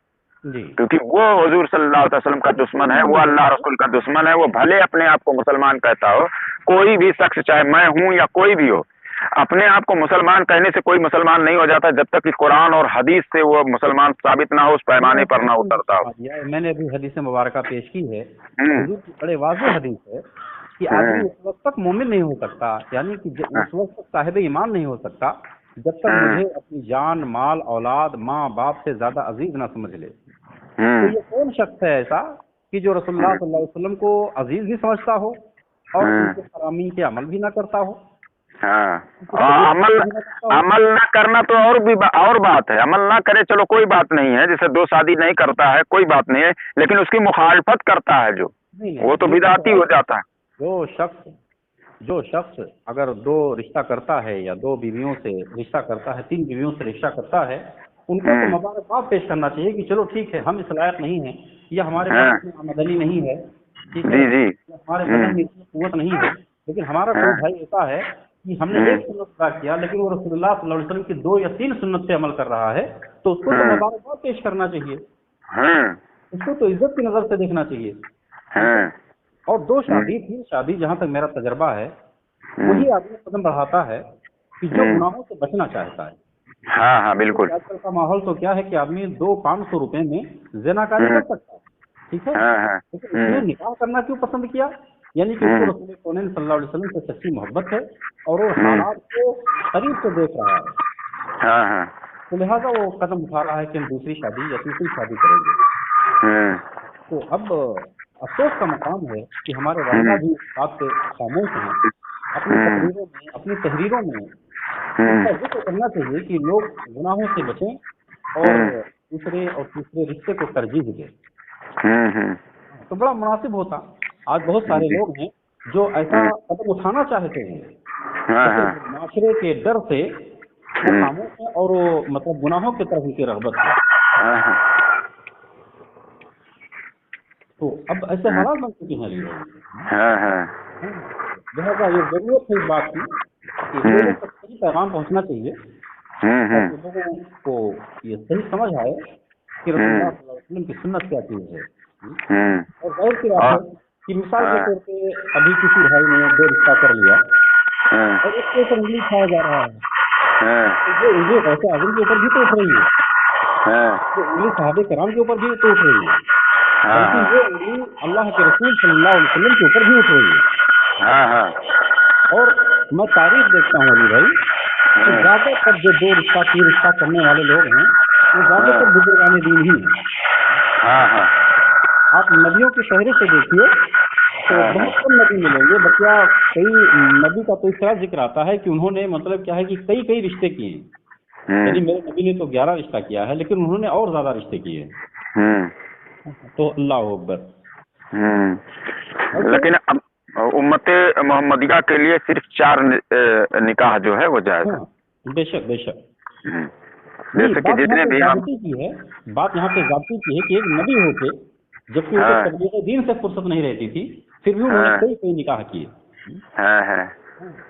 Speaker 1: क्योंकि वो हुजूर सल्लल्लाहु अलैहि वसल्लम का दुश्मन है, वो अल्लाह रसूल का दुश्मन है। वो भले अपने आप को मुसलमान कहता हो, कोई भी शख्स, चाहे मैं हूँ या कोई भी हो, अपने आप को मुसलमान कहने से कोई मुसलमान नहीं हो जाता जब तक कि कुरान और हदीस से वो मुसलमान साबित ना हो, उस पैमाने पर ना उतरता हो।
Speaker 2: मैंने अभी हदीस मुबारका पेश की है, हुजूर की बड़े वाज़ेह हदीस है कि आदमी उस वक्त तक मोमिन नहीं हो सकता, यानी कि उस वक्त तक साहिब ईमान नहीं हो सकता जब तक मुझे अपनी जान, माल, औलाद, माँ बाप से ज्यादा अजीज ना समझ ले। तो ये कौन शख्स है ऐसा कि जो रसूलुल्लाह सल्लल्लाहु अलैहि वसल्लम को अजीज भी समझता हो और उनके फरामीन के अमल भी ना करता हो?
Speaker 1: हाँ, अमल न करना तो और बात है। अमल ना करे चलो कोई बात नहीं है, जैसे दो शादी नहीं करता है कोई बात नहीं है, लेकिन उसकी मुखालफत करता है जो, वो तो बिदअती हो जाता है।
Speaker 2: जो शख्स अगर दो रिश्ता करता है या दो बीवियों से रिश्ता करता है, 3 बीवियों से रिश्ता करता है, उनको तो मुबारकबाद पेश करना चाहिए कि चलो ठीक है, हम इस लायक नहीं है, या हमारे पास इतनी आमदनी नहीं है, ठीक है, हमारे बदन में इतनी कुव्वत नहीं है, लेकिन हमारा कोई भाई ऐसा है कि हमने एक सुन्नत अदा किया लेकिन वो रसूलुल्लाह सल्लल्लाहु अलैहि वसल्लम की 2 या 3 सुन्नत पे अमल कर रहा है, तो उसको तो मुबारकबाद पेश करना चाहिए, उसको तो इज्जत की नजर से देखना चाहिए। और 2 शादी 3 शादी, जहां तक मेरा तजर्बा है, वही आदमी कदम बढ़ाता है कि जो गुनाहों से बचना चाहता है।
Speaker 1: हाँ हाँ बिल्कुल।
Speaker 2: आजकल का माहौल तो क्या है कि आदमी 200-500 रुपए में ज़िनाकारी कर सकता है, ठीक है, लेकिन उसने निकाह करना क्यों पसंद किया? यानी कि उसको रसूल कौनैन सल्लल्लाहु अलैहि वसल्लम से सच्ची मोहब्बत है और वो हालात को करीब से देख रहा है, तो लिहाजा वो कदम उठा रहा है कि हम दूसरी शादी या तीसरी शादी करेंगे। तो अब अफसोस का मकाम है कि हमारे वालिदा भी इस बात से खामोश हैं। अपनी तकरीरों में, अपनी तहरीरों में इसका जिक्र करना चाहिए कि लोग गुनाहों से बचें और दूसरे और तीसरे रिश्ते को तरजीह दें, तो बड़ा मुनासिब होता। आज बहुत सारे लोग हैं जो ऐसा कदम उठाना चाहते हैं, लेकिन माशरे के डर से वो खामोश है और वो मतलब गुनाहों की तरफ उनकी रग़बत है। तो अब ऐसे हालात बन चुके हैं लिहाजा ये जरूरत है इस बात की कि लोगों तक सही पैगाम पहुंचना चाहिए, ताकि लोगों को ये सही समझ आए कि रसूलुल्लाह सल्लल्लाहु अलैहि वसल्लम की सुन्नत क्या चीज है। और जाहिर सी बात है कि मिसाल के तौर पे अभी किसी भाई ने 2 रिश्ता कर लिया और उसके ऊपर उंगली उठाया जा रहा है, तो ये उंगली गौसे आज़म के ऊपर भी तो उठ रही है, तो उंगली सहाबे किराम के ऊपर भी तो उठ रही है, बल्कि ये उंगली अल्लाह के रसूल सल्लल्लाहु अलैहि वसल्लम के ऊपर भी उठ रही है। और मैं तारीख देखता हूँ अली भाई, तो ज्यादातर जो 2 रिश्ता 3 रिश्ता करने वाले लोग हैं वो ज्यादातर बुजुर्गाने दीन ही हैं। आप नबियों की फहरिस्त से देखिए तो बहुत कम नबी मिलेंगे, बल्कि कई नबी का तो इस तरह जिक्र आता है कि उन्होंने मतलब क्या है कि कई रिश्ते किए, यानी मेरे नबी ने तो 11 रिश्ता किया है लेकिन उन्होंने और ज्यादा रिश्ते किए। तो अल्लाह अकबर।
Speaker 1: लेकिन अब उम्मते मोहम्मदिया के लिए सिर्फ 4 निकाह जो है वो जायज है।
Speaker 2: बेशक बेशक।
Speaker 1: जैसे कि जितने भी
Speaker 2: बात यहाँ पे ज़ाब्ती की है कि एक नबी होके जबकि उनको तबलीग दीन से फुर्सत नहीं रहती थी, फिर भी उन्होंने कई निकाह किए।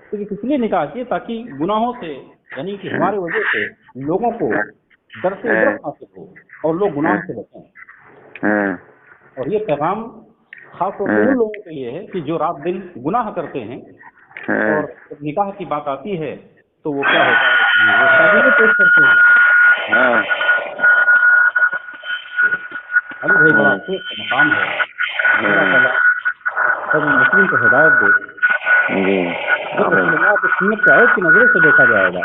Speaker 2: तो इसलिए निकाह किए ताकि गुनाहों से, यानी कि हमारे वजह से लोगों को डर से इबरत हासिल हो और लोग गुनाह से बचें। और ये पैगाम खास तौर पर उन लोगों के लिए है कि जो रात दिन गुनाह करते हैं और जब निकाह की बात आती है तो वो क्या होता है कि वो शादी में पेश करते हैं। अली भाई बड़ा अफसोस का मकाम है, सब मुस्लिम को हिदायत दे। जब रसूलुल्लाह की सुन्नत को ऐब की नजरों से देखा जाएगा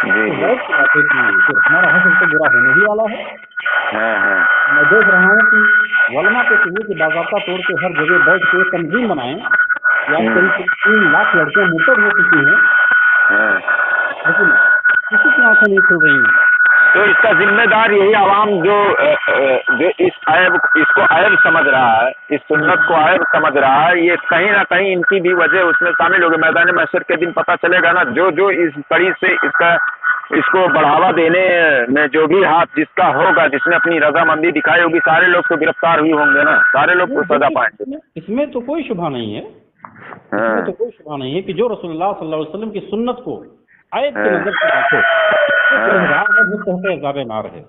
Speaker 2: तो गौर की बात है कि फिर हमारा हश्र तो बुरा होने ही वाला है। मैं देख रहा हूँ कि वलमा को चाहिए कि बाज़ाब्ता तौर पे हर जगह बैठ के तंजीम बनाएं, या करीब 3 लाख लड़कियां मुर्तद हो चुकी हैं, लेकिन किसी की आंखें नहीं खुल रही हैं।
Speaker 1: तो इसका जिम्मेदार यही आवाम जो इसको ऐब समझ रहा है, इस सुन्नत को ऐब समझ रहा है, ये कहीं ना कहीं इनकी भी वजह उसमें शामिल होगी। मैदान महशर के दिन पता चलेगा ना, जो इस कड़ी से इसको बढ़ावा देने में जो भी हाथ जिसका होगा, जिसने अपनी रजामंदी दिखाई होगी, सारे लोग तो गिरफ्तार ही होंगे ना, सारे लोग को सजा पाएंगे।
Speaker 2: इसमें तो कोई शुबा नहीं है, इसमें तो कोई शुबा नहीं है कि जो रसूलुल्लाह सल्लल्लाहु अलैहि वसल्लम की सुन्नत को ऐब की नजर से देखो, अज़ाब नार है।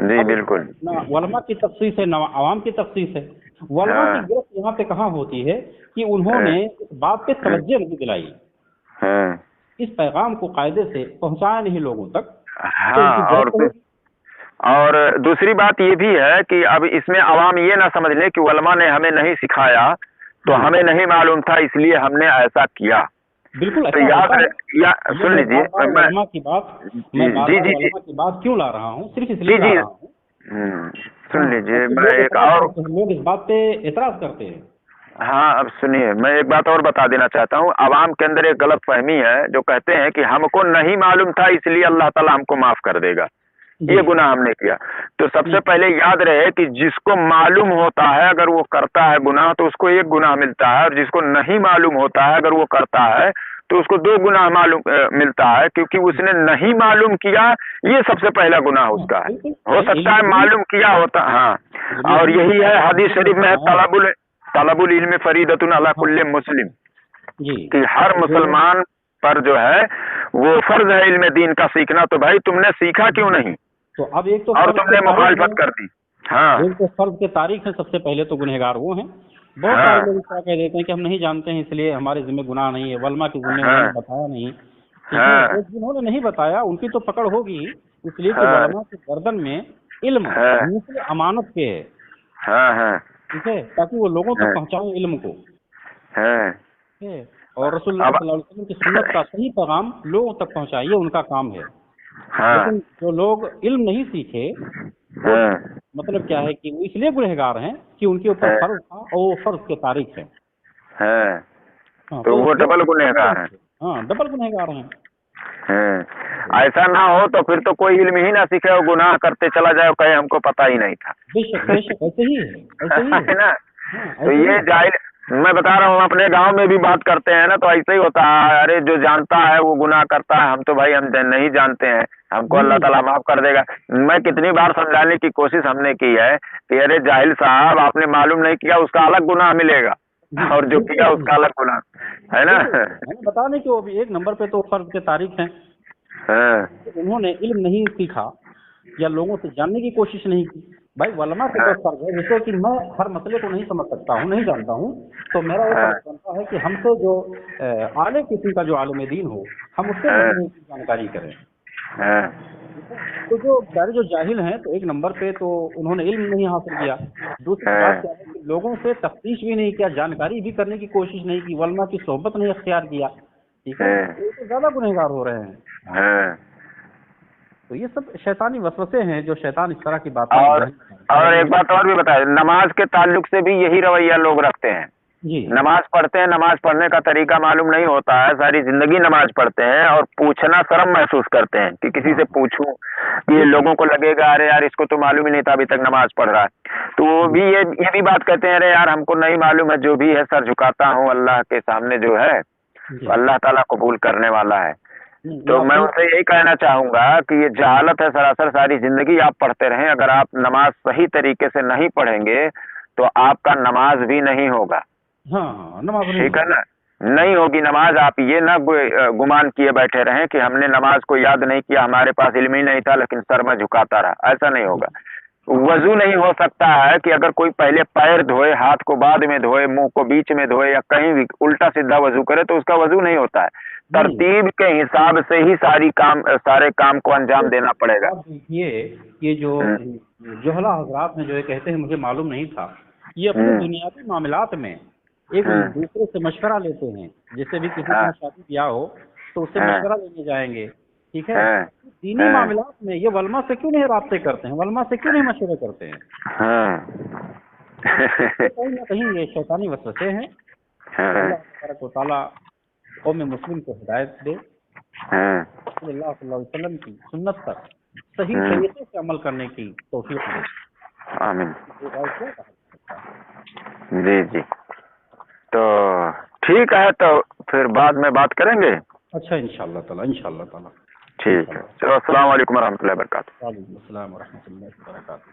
Speaker 1: जी बिल्कुल।
Speaker 2: ना वलमा की तखसीस है ना आवाम की तखसीस है। वलमा की गिरफ्त यहाँ पे कहाँ होती है कि उन्होंने इस बात पे तवज्जो नहीं दिलाई, इस पैगाम को कायदे से पहुंचाया नहीं लोगों तक।
Speaker 1: और दूसरी बात ये भी है कि अब इसमें आवाम ये ना समझ ले कि उलमा ने हमें नहीं सिखाया तो हमें नहीं मालूम था इसलिए हमने ऐसा किया।
Speaker 2: बिल्कुल
Speaker 1: तो सुन लीजिए,
Speaker 2: उलमा की बात क्यों ला रहा हूँ, सिर्फ इसलिए ला रहा हूँ।
Speaker 1: सुन लीजिए, मैं एक और
Speaker 2: लोग इस बात पे एतराज करते हैं
Speaker 1: हाँ, अब सुनिए, मैं एक बात और बता देना चाहता हूँ। आवाम के अंदर एक गलत फहमी है, जो कहते हैं कि हमको नहीं मालूम था इसलिए अल्लाह ताला हमको माफ कर देगा,
Speaker 2: जी
Speaker 1: ये गुनाह हमने किया। तो सबसे
Speaker 2: जी
Speaker 1: पहले याद रहे कि जिसको मालूम होता है अगर वो करता है गुनाह तो उसको एक गुनाह मिलता है, और जिसको नहीं मालूम होता है अगर वो करता है तो उसको दो गुनाह मिलता है, क्योंकि उसने नहीं मालूम किया, ये सबसे पहला गुनाह
Speaker 2: हाँ,
Speaker 1: उसका है।
Speaker 2: बिल्कुल
Speaker 1: हो सकता है मालूम किया होता, हाँ।
Speaker 2: इल्म
Speaker 1: और
Speaker 2: दीन
Speaker 1: यही है हदीस
Speaker 2: ने
Speaker 1: शरीफ में है,
Speaker 2: बताया है।
Speaker 1: तलबुल इल्म फरीदतुन अला
Speaker 2: हाँ
Speaker 1: कुल्ले मुस्लिम,
Speaker 2: जी
Speaker 1: कि हर
Speaker 2: जो
Speaker 1: मुसलमान पर जो है वो फर्ज है इल्म दीन का सीखना। तो भाई तुमने सीखा क्यों नहीं,
Speaker 2: तो अब एक तो
Speaker 1: और
Speaker 2: फर्ज के
Speaker 1: तुमने
Speaker 2: तारीख है,
Speaker 1: मुखालफत कर दी। हाँ
Speaker 2: एक तो फर्ज के तारीख है, सबसे पहले तो गुनहगार वो हैं। बहुत सारे
Speaker 1: हाँ
Speaker 2: लोग क्या कह देते हैं कि हम नहीं जानते हैं इसलिए हमारे जिम्मे गुनाह नहीं है, वलमा के जिम्मे उन्होंने
Speaker 1: हाँ
Speaker 2: बताया नहीं। ठीक है,
Speaker 1: हाँ
Speaker 2: एक जिन्होंने नहीं बताया उनकी तो पकड़ होगी, इसलिए कि
Speaker 1: हाँ
Speaker 2: वलमा के गर्दन में इल्म
Speaker 1: हाँ
Speaker 2: मिस्ल अमानत के है।
Speaker 1: हाँ हाँ
Speaker 2: ठीक है, ताकि वो लोगों तक
Speaker 1: हाँ
Speaker 2: पहुंचाएं इल्म को।
Speaker 1: हाँ।
Speaker 2: ठीक है, और रसूलुल्लाह
Speaker 1: अब
Speaker 2: सल्लल्लाहु अलैहि वसल्लम की सुन्नत का सही पैगाम लोगों तक पहुंचाइए, उनका काम है।
Speaker 1: हाँ
Speaker 2: लेकिन जो लोग इल्म नहीं सीखे वो,
Speaker 1: हाँ
Speaker 2: मतलब क्या है कि वो इसलिए गुनहगार हैं कि उनके ऊपर
Speaker 1: हाँ
Speaker 2: फर्ज था और वो फर्ज की तारीख है।
Speaker 1: हाँ,
Speaker 2: हाँ,
Speaker 1: तो
Speaker 2: तो
Speaker 1: वो
Speaker 2: लोग
Speaker 1: डबल
Speaker 2: सीखे
Speaker 1: गुनहगार
Speaker 2: नहीं
Speaker 1: हैं।
Speaker 2: थे। हाँ, डबल गुनहगार हैं।
Speaker 1: हाँ, ऐसा ना हो तो फिर तो कोई इल्म ही ना सीखे और गुनाह करते चला जाए और कहे हमको पता ही नहीं था।
Speaker 2: बेशक बेशक ऐसे ही है, ऐसे ही है।
Speaker 1: है ना।
Speaker 2: हाँ,
Speaker 1: तो
Speaker 2: ऐसे ही
Speaker 1: ये
Speaker 2: है।
Speaker 1: जाहिल, मैं बता रहा हूँ अपने गांव में भी बात करते हैं ना तो ऐसे ही होता है, अरे जो जानता है वो गुनाह करता है, हम तो भाई हम नहीं जानते हैं, हमको अल्लाह
Speaker 2: हम्म
Speaker 1: ताला माफ कर देगा। मैं कितनी बार समझाने की कोशिश हमने की है कि अरे जाहिल साहब, आपने मालूम नहीं किया उसका अलग गुनाह मिलेगा,
Speaker 2: जी
Speaker 1: और जो
Speaker 2: बिल्कुल
Speaker 1: किया
Speaker 2: सही।
Speaker 1: उसका अलग गुनाह, है ना।
Speaker 2: बिल्कुल मैंने बता नहीं कि वो अभी एक नंबर पे तो फर्ज के तारीख हैं।
Speaker 1: हाँ
Speaker 2: उन्होंने इल्म नहीं सीखा या लोगों से जानने की कोशिश नहीं की। भाई वलमा के
Speaker 1: हाँ
Speaker 2: ऊपर फर्ज है, जैसे कि मैं हर मसले को नहीं समझ सकता हूँ, नहीं जानता हूँ, तो मेरा ये
Speaker 1: हाँ
Speaker 2: फर्ज बनता है कि हमसे जो आले किसी का जो आलिम दीन हो, हम उससे
Speaker 1: हाँ
Speaker 2: मसले की जानकारी करें।
Speaker 1: हाँ
Speaker 2: ठीक है, तो जो बेचारे जो जाहिल हैं तो एक नंबर पे तो उन्होंने इल्म नहीं हासिल किया। दूसरी बात
Speaker 1: हाँ
Speaker 2: क्या है कि लोगों से तफ्तीश भी नहीं किया, जानकारी भी करने की कोशिश नहीं की, वलमा की सोहबत नहीं अख्तियार किया। ठीक है,
Speaker 1: हाँ
Speaker 2: तो ये तो ज्यादा गुनहगार हो रहे हैं।
Speaker 1: हाँ।
Speaker 2: तो ये सब शैतानी वसवसे हैं जो शैतान इस तरह की बातें
Speaker 1: और
Speaker 2: जहन में डालता है
Speaker 1: और
Speaker 2: कि
Speaker 1: एक बात और भी बताए, नमाज के ताल्लुक से भी यही रवैया लोग रखते हैं।
Speaker 2: जी
Speaker 1: नमाज पढ़ते हैं, नमाज पढ़ने का तरीका मालूम नहीं होता है, सारी जिंदगी नमाज पढ़ते हैं और पूछना शर्म महसूस करते हैं कि किसी से
Speaker 2: हाँ
Speaker 1: पूछूं कि ये
Speaker 2: बिल्कुल
Speaker 1: लोगों को लगेगा अरे यार इसको तो मालूम ही नहीं था अभी तक नमाज पढ़ रहा है। तो वो
Speaker 2: जी
Speaker 1: भी ये भी बात कहते हैं, अरे यार हमको नहीं मालूम है, जो भी है सर झुकाता हूँ अल्लाह के सामने, जो है
Speaker 2: जी
Speaker 1: अल्लाह ताला कबूल करने वाला है।
Speaker 2: ये
Speaker 1: तो
Speaker 2: आप
Speaker 1: मैं
Speaker 2: सही।
Speaker 1: उनसे यही कहना चाहूंगा कि ये जहालत है सरासर, सारी जिंदगी आप पढ़ते रहें, अगर आप नमाज सही तरीके से नहीं पढ़ेंगे तो आपका नमाज भी नहीं होगा।
Speaker 2: हाँ हाँ, नमाज नहीं
Speaker 1: ठीक है
Speaker 2: होगी।
Speaker 1: ना, नहीं होगी नमाज। आप ये ना गुमान किए बैठे रहें कि हमने नमाज को याद नहीं किया, हमारे पास इल्म ही नहीं था लेकिन सर में झुकाता रहा, ऐसा नहीं होगा। वजू नहीं हो सकता है कि अगर कोई पहले पैर धोए, हाथ को बाद में धोए, मुंह को बीच में धोए या कहीं भी उल्टा सीधा वजू करे तो उसका वजू नहीं होता है।
Speaker 2: नहीं,
Speaker 1: तरतीब के हिसाब से ही सारे काम को अंजाम देना पड़ेगा।
Speaker 2: आप देखिए, ये जो
Speaker 1: हम्म,
Speaker 2: जोहला हजरात हैं जो ये कहते हैं मुझे मालूम नहीं था, ये अपने
Speaker 1: हम्म,
Speaker 2: दुनियावी मामलात में एक
Speaker 1: हम्म,
Speaker 2: दूसरे से मशवरा लेते हैं। जैसे भी किसी के
Speaker 1: हाँ,
Speaker 2: यहाँ शादी ब्याह हो तो उससे
Speaker 1: हाँ,
Speaker 2: मशवरा लेने जाएंगे। ठीक है,
Speaker 1: हाँ,
Speaker 2: दीनी
Speaker 1: हाँ,
Speaker 2: मामलात में ये वलमा से क्यों नहीं राब्ते करते हैं, वलमा से क्यों नहीं मशवरे करते हैं।
Speaker 1: हाँ।
Speaker 2: ये कहीं ना कहीं ये शैतानी वसवसे हैं। तो
Speaker 1: हाँ,
Speaker 2: अल्लाह तबारक व तआला कौम मुस्लिम को हिदायत दे,
Speaker 1: हाँ,
Speaker 2: रसूलुल्लाह सल्लल्लाहु अलैहि वसल्लम की सुन्नत पर सही
Speaker 1: हम्म,
Speaker 2: तरीके से अमल करने की तौफीक दे।
Speaker 1: आमीन।
Speaker 2: इसके बाद क्या कहा जा सकता है।
Speaker 1: जी जी, तो ठीक है, तो फिर बाद में बात करेंगे।
Speaker 2: अच्छा, इंशाअल्लाह ताला, इंशाअल्लाह ताला,
Speaker 1: ठीक है,
Speaker 2: इंशाअल्लाह।
Speaker 1: चलो, अस्सलाम वालेकुम रहमतुल्लाहि वबरकातुहू।
Speaker 2: वालेकुम अस्सलाम व रहमतुल्लाहि व बरकातहू।